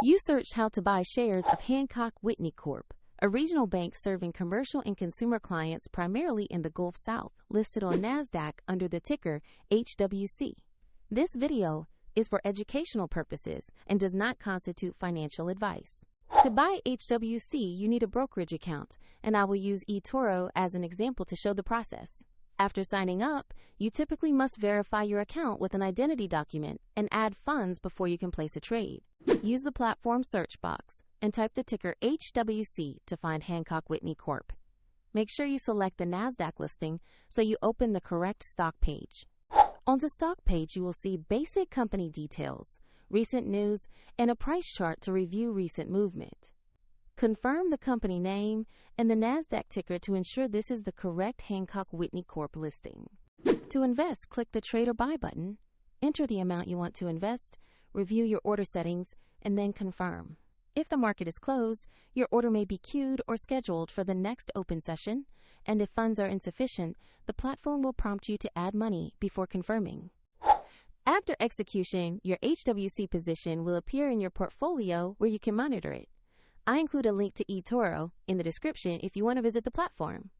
You searched how to buy shares of Hancock Whitney Corp, a regional bank serving commercial and consumer clients primarily in the Gulf South, listed on NASDAQ under the ticker HWC. This video is for educational purposes and does not constitute financial advice. To buy HWC, you need a brokerage account, and I will use eToro as an example to show the process. After signing up, you typically must verify your account with an identity document and add funds before you can place a trade. Use the platform search box and type the ticker HWC to find Hancock Whitney Corp. Make sure you select the NASDAQ listing so you open the correct stock page. On the stock page, you will see basic company details, recent news, and a price chart to review recent movement. Confirm the company name and the NASDAQ ticker to ensure this is the correct Hancock Whitney Corp listing. To invest, click the Trade or Buy button, enter the amount you want to invest, review your order settings, and then confirm. If the market is closed, your order may be queued or scheduled for the next open session, and if funds are insufficient, the platform will prompt you to add money before confirming. After execution, your HWC position will appear in your portfolio where you can monitor it. I include a link to eToro in the description if you want to visit the platform.